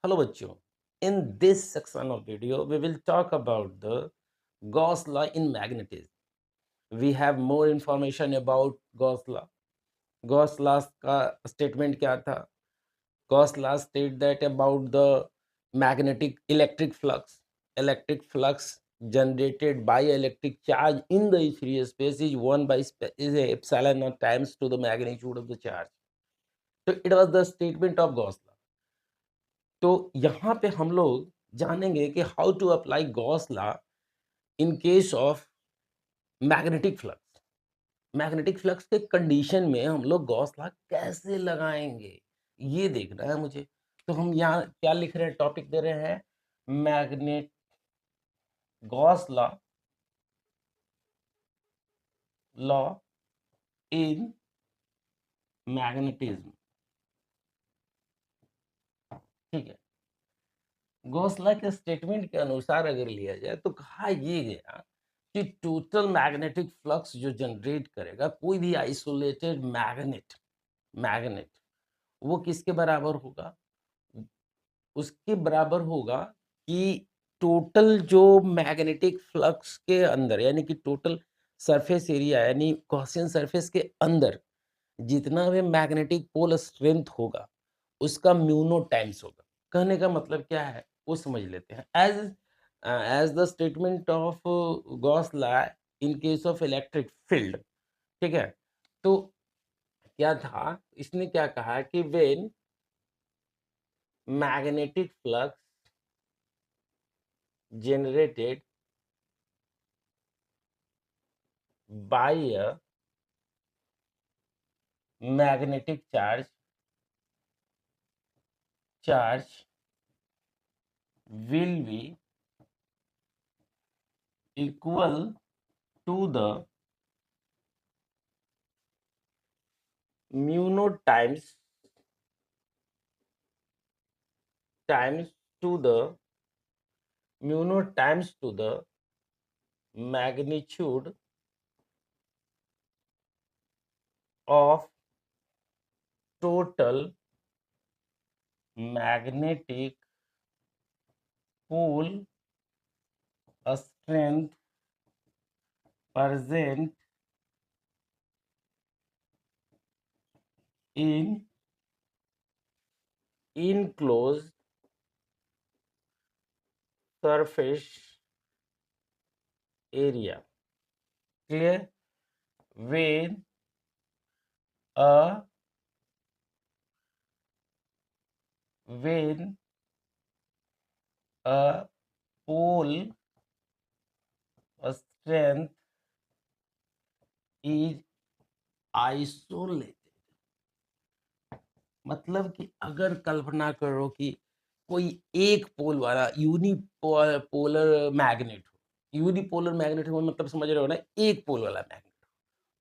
Hello बच्चों, in this section of video we will talk about the Gauss law in magnetism. We have more information about Gauss law. Gauss law का statement क्या था? Gauss law state that about the magnetic electric flux generated by electric charge in the free space is 1 by is a epsilon naught times to the magnitude of the charge. So it was the statement of Gauss law. तो यहाँ पे हम लोग जानेंगे कि how to apply Gauss law in case of magnetic flux. Magnetic flux के condition में हम लोग गॉस लॉ कैसे लगाएंगे, ये देखना है मुझे। तो हम यहाँ क्या लिख रहे हैं, टॉपिक दे रहे हैं magnet Gauss law law in magnetism. ठीक है, गॉस लॉ के स्टेटमेंट के अनुसार अगर लिया जाए तो कहा ये गया कि टोटल मैग्नेटिक फ्लक्स जो जनरेट करेगा कोई भी आइसोलेटेड मैग्नेट वो किसके बराबर होगा? उसके बराबर होगा कि टोटल जो मैग्नेटिक फ्लक्स के अंदर यानी कि टोटल सरफेस एरिया यानी गॉसियन सरफेस के अंदर जितना भी मैग्नेटिक पोल स्ट्रेंथ होगा उसका म्यू नॉट टाइम्स होगा। कहने का मतलब क्या है वो समझ लेते हैं। As the statement of Gauss law in case of electric field. ठीक है, तो क्या था, इसने क्या कहा कि when magnetic flux generated by a magnetic charge will be equal to the mu naught times to the mu naught times to the magnitude of total magnetic pole strength present in enclosed surface area. Clear? When a when a pole strength is isolated, मतलब कि अगर कल्पना करो कि कोई एक पोल वाला unipolar magnet हो। Unipolar magnet हो मतलब समझ रहे हो ना, एक पोल वाला मैग्नेट हो।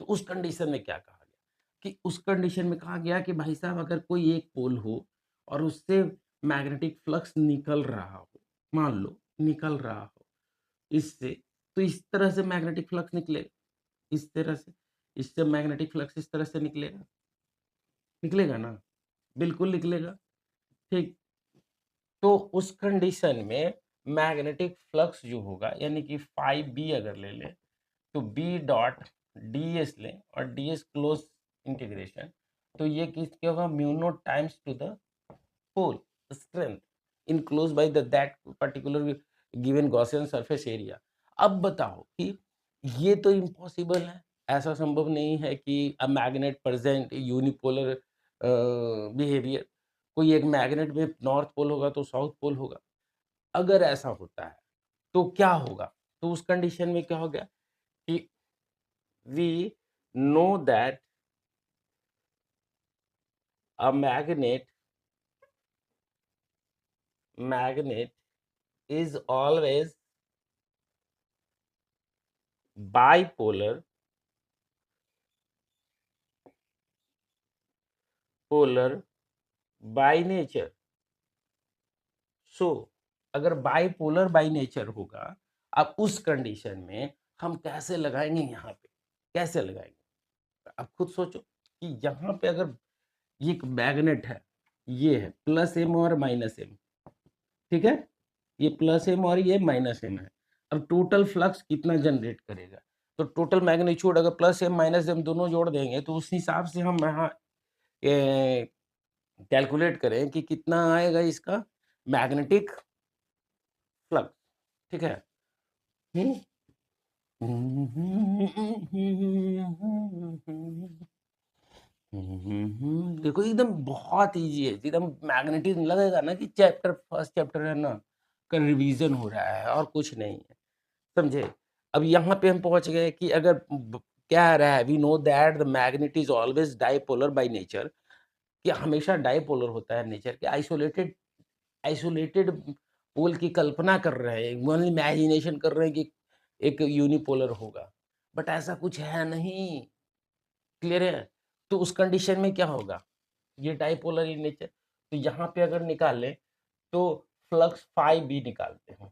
तो उस कंडीशन में क्या कहा गया कि उस कंडीशन में कहा गया कि भाई साहब अगर कोई एक पोल हो और उससे मैग्नेटिक फ्लक्स निकल रहा हो, मान लो निकल रहा हो इससे, तो इस तरह से मैग्नेटिक फ्लक्स निकलेगा, इस तरह से, इससे मैग्नेटिक फ्लक्स इस तरह से निकलेगा, निकलेगा ना, बिल्कुल निकलेगा। ठीक, तो उस कंडीशन में मैग्नेटिक फ्लक्स जो होगा यानी कि फाइव बी अगर ले लें तो बी डॉट डी एस लें और डी एस क्लोज इंटीग्रेशन, तो ये किसके होगा, mu not times to the pole strength enclose by the that particular given Gaussian surface area. अब बताओ कि ये तो इम्पॉसिबल है, ऐसा संभव नहीं है कि a magnet present unipolar behaviour, कोई एक मैग्नेट में नॉर्थ पोल होगा तो साउथ पोल होगा। अगर ऐसा होता है तो क्या होगा? तो उस कंडीशन में क्या हो गया कि we know that a magnet is always bipolar by nature. So अगर बाइपोलर बाय नेचर होगा, अब उस कंडीशन में हम कैसे लगाएंगे यहाँ पे, कैसे लगाएंगे? अब खुद सोचो कि यहाँ पे अगर ये एक मैग्नेट है, ये है प्लस एम और माइनस एम, ठीक है? ये प्लस एम और ये माइनस एम है। अब टोटल फ्लक्स कितना जनरेट करेगा? तो टोटल मैग्नीट्यूड अगर प्लस एम माइनस एम दोनों जोड़ देंगे तो उस हिसाब से हम यहाँ कैलकुलेट करें कि कितना आएगा इसका मैग्नेटिक फ्लक्स, ठीक है? हुँ? देखो एकदम बहुत ईज़ी है, एकदम मैग्नेटिज़्म लगेगा ना कि चैप्टर फर्स्ट चैप्टर है ना, का रिवीज़न हो रहा है और कुछ नहीं है, समझे? अब यहाँ पे हम पहुँच गए कि अगर ब क्या आ रहा है, we know that the magnet is always dipolar by nature, कि हमेशा डाइपोलर होता है नेचर के, आइसोलेटेड आइसोलेटेड पोल की कल्पना कर रहे हैं, मन इमेजिनेशन कर रहे हैं कि एक यूनिपोलर होगा, बट ऐसा कुछ है नहीं, क्लियर है? तो उस कंडीशन में क्या होगा? ये डाइपोलर इन नेचर, तो यहाँ पे अगर निकालें तो फ्लक्स फाई बी निकालते हैं,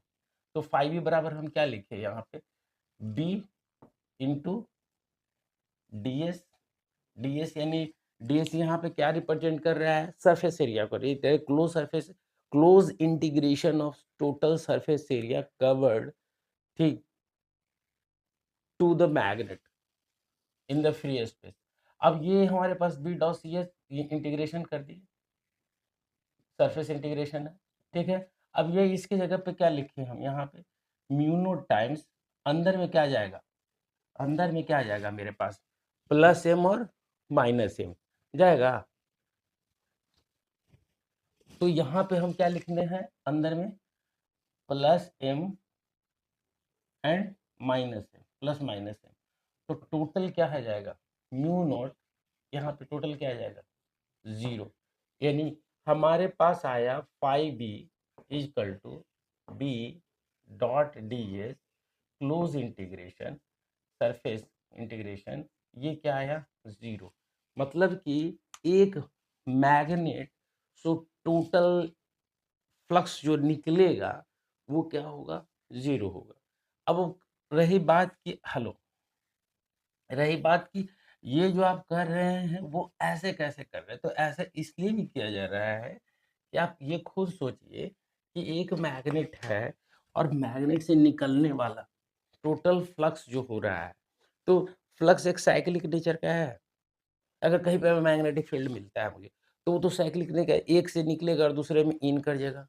तो फाई बी बराबर हम क्या लिखे यहाँ पे? बी इंटू डीएस, डीएस यानी डीएस यहाँ पे क्या रिप्रेजेंट कर रहा है? सरफेस एरिया को, इट है close surface, close integration of total surface area covered, ठीक, to the magnet in the free space. अब ये हमारे पास बी डॉट सी एस, ये इंटीग्रेशन कर दिए, सरफेस इंटीग्रेशन है, ठीक है? अब ये इसकी जगह पे क्या लिखे हम यहाँ पे? म्यू नॉट टाइम्स, अंदर में क्या जाएगा? अंदर में क्या जाएगा मेरे पास? प्लस एम और माइनस एम जाएगा। तो यहाँ पे हम क्या लिखने हैं अंदर में? Plus m and minus m, plus minus m. तो टोटल क्या है जाएगा? म्यू नॉट, यहाँ पे टोटल क्या आ जाएगा? 0, यानी हमारे पास आया five b equal to b dot d s close integration surface integration, ये क्या आया? 0। मतलब कि एक मैग्नेट, सो टोटल फ्लक्स जो निकलेगा वो क्या होगा? 0 होगा। अब रही बात कि हेलो, रही बात कि ये जो आप कर रहे हैं वो ऐसे कैसे कर रहे हैं? तो ऐसा इसलिए भी किया जा रहा है कि आप ये खुद सोचिए कि एक मैग्नेट है और मैग्नेट से निकलने वाला टोटल फ्लक्स जो हो रहा है, तो फ्लक्स एक साइक्लिक नेचर का है। अगर कहीं पे मैग्नेटिक फील्ड मिलता है मुझे, तो वो तो साइक्लिक नहीं का, एक से निकलेगा और दूसरे में इन कर जाएगा,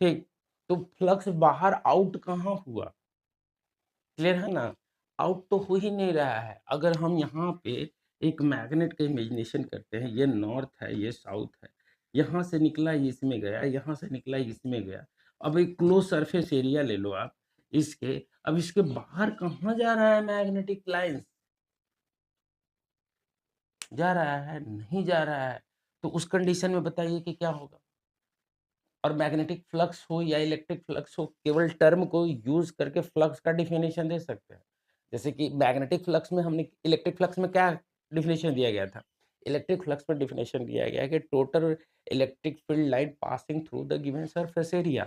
ठीक? तो फ्लक्स बाहर आउट कहाँ हुआ? क्लियर है ना? आउट तो हो ही नहीं रहा है। अगर हम यहाँ पे एक मैग्नेट का इमेजिनेशन करते हैं, ये नॉर्थ है, ये साउथ है, यहाँ से निकला ये इसमें गया, यहाँ से निकला ये इसमें गया। अब एक क्लोज़ सरफेस एरिया ले लो आप इसके, अब इसके बाहर कहाँ जा रहा है मैग्नेटिक लाइन्स? जा रहा है? नहीं जा रहा है। तो उस कंडीशन में बताइए कि क्या होगा? और मैग्नेटिक फ्लक्स हो या इलेक्ट्रिक फ्लक्स हो, केवल टर्म को यूज़ करके फ्लक्स का डेफिनिशन दे सकते हैं। जैसे कि मैग्नेटिक फ्लक्स में हमने इलेक्ट्रिक फ्लक्स में क्या डेफिनिशन दिया गया था? इलेक्ट्रिक फ्लक्स में डेफिनिशन दिया गया है कि total electric field line passing through the given surface area,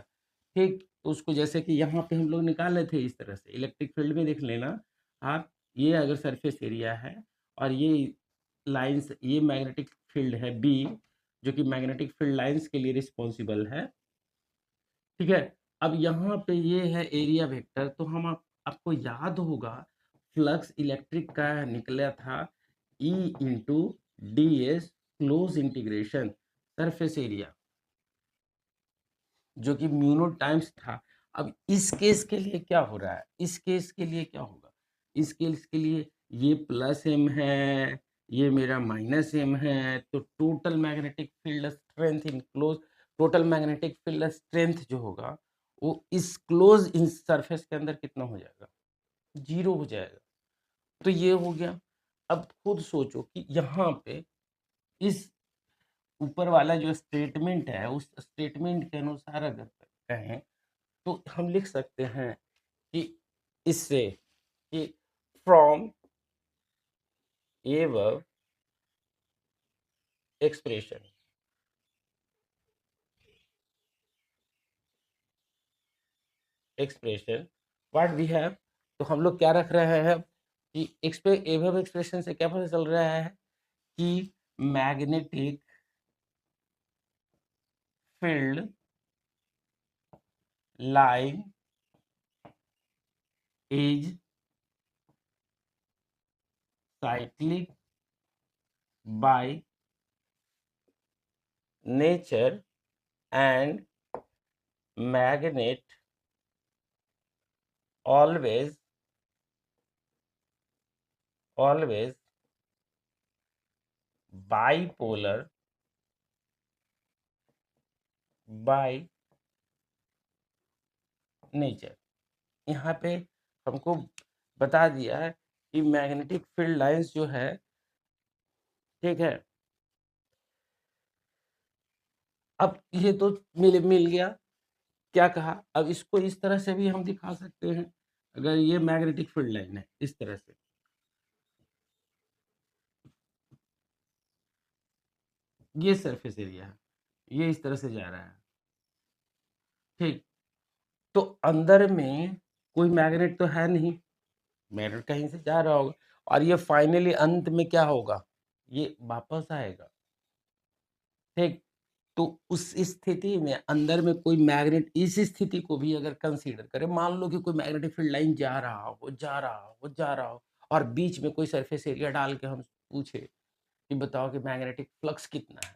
ठीक? तो उसको जैसे कि यहाँ पे हम लोग निकाले थे इस तरह से, इलेक्ट्रिक फील्ड में देख लेना आप, ये अगर सरफेस एरिया है और ये लाइन्स, ये मैग्नेटिक फील्ड है बी, जो कि मैग्नेटिक फील्ड लाइन्स के लिए रिस्पॉन्सिबल है, ठीक है? अब यहाँ पे ये है एरिया वेक्टर, तो हम आपको याद होगा फ्लक्स इलेक्ट्रिक का निकला था E into D s close integration surface area, जो कि म्यू नॉट टाइम्स था। अब इस केस के लिए क्या हो रहा है? इस केस के लिए क्या होगा? इस केस के लिए ये प्लस एम है, ये मेरा माइनस एम है, तो total magnetic field strength in close, total magnetic field strength जो होगा वो इस क्लोज इन सरफेस के अंदर कितना हो जाएगा? 0 हो जाएगा। तो ये हो गया। अब खुद सोचो कि यहाँ पे इस ऊपर वाला जो स्टेटमेंट है, उस स्टेटमेंट के अनुसार अगर कहें तो हम लिख सकते हैं कि इससे कि from above expression, expression what we have, तो हम लोग क्या रख रहे हैं कि above एक्सप्रेशन से क्या पता चल रहा है कि magnetic field line is cyclic by nature and magnet always bipolar by nature. यहाँ पे हमको बता दिया है कि मैग्नेटिक फील्ड लाइंस जो है, ठीक है, अब ये तो मिल गया। क्या कहा, अब इसको इस तरह से भी हम दिखा सकते हैं। अगर ये मैग्नेटिक फील्ड लाइन है इस तरह से, ये सरफेस एरिया है, ये इस तरह से जा रहा है, ठीक। तो अंदर में कोई मैग्नेट तो है नहीं, मैग्नेट कहीं से जा रहा होगा, और ये फाइनली अंत में क्या होगा, ये वापस आएगा, ठीक। तो उस स्थिति में अंदर में कोई मैग्नेट, इस स्थिति को भी अगर कंसीडर करें, मान लो कि कोई मैग्नेटिक फील्ड लाइन जा रहा हो, जा रहा हो, जा रहा हो, और बीच में कोई सरफेस एरिया डाल के हम पूछे कि बताओ कि मैग्नेटिक फ्लक्स कितना है,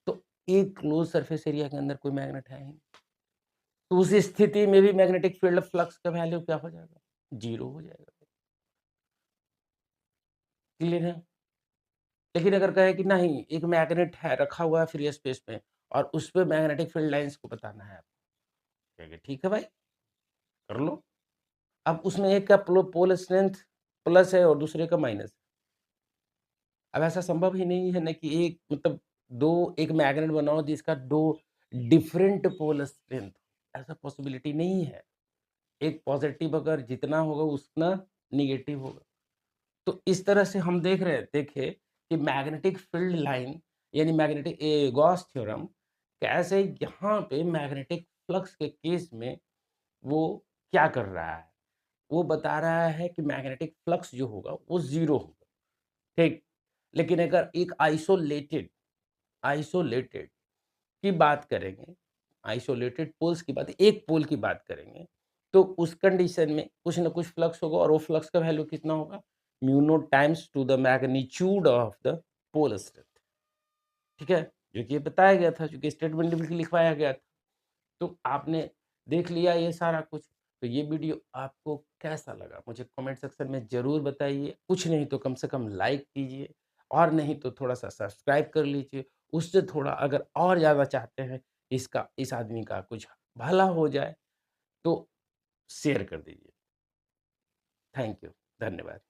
तो एक क्लोज सरफेस एरिया के अंदर कोई मैग्नेट है ही नहीं। तो उस स्थिति में भी मैग्नेटिक फील्ड फ्लक्स का वैल्यू क्या हो जाएगा, 0 हो जाएगा। क्लियर है? लेकिन अगर कहे कि नहीं, एक मैग्नेट है रखा हुआ है फ्री स्पेस में, और उस पे मैग्नेटिक फील्ड लाइंस को बताना है आपको, कहेंगे ठीक है भाई, कर लो। अब उसमें एक का पोल स्ट्रेंथ प्लस है और दूसरे का माइनस। अब ऐसा संभव ही नहीं है ना कि एक मतलब 2 एक मैग्नेट बनाओ जिसका 2 डिफरेंट पोल स्ट्रेंथ, ऐसा पॉसिबिलिटी नहीं है। एक पॉजिटिव अगर जितना होगा उतना नेगेटिव होगा। तो इस तरह से हम देखे कि मैग्नेटिक फील्ड लाइन यानी मैग्नेटिक गॉस थ्योरम कैसे यहाँ पे मैग्नेटिक फ्लक्स के केस में वो क्या कर रहा है? वो बता रहा है कि मैग्नेटिक फ्लक्स जो होगा वो 0 होगा, ठीक? लेकिन अगर एक आइसोलेटेड आइसोलेटेड की बात करेंगे, आइसोलेटेड पोल्स की बात, एक पोल की बात करेंगे, तो उस कंडीशन में कुछ ना कुछ फ्लक्स होगा, और वो फ्लक्स का वैल्यू कितना होगा? Mu not times to the magnitude of the pole strength, ठीक है? जो कि ये बताया गया था, जो कि स्टेटमेंट में भी लिखवाया गया था। तो आपने देख लिया ये सारा कुछ। तो ये वीडियो आपको कैसा लगा? मुझे कमेंट सेक्शन में ज़रूर बताइए। कुछ नहीं तो कम से कम लाइक कीजिए, और नहीं तो थोड़ा-सा सब्सक्राइब कर लीजिए। उससे थोड़ा अगर और ज़्यादा चाहते हैं इस आदमी का कुछ भला हो जाए, तो शेयर कर दीजिए। Thank you. धन्यवाद।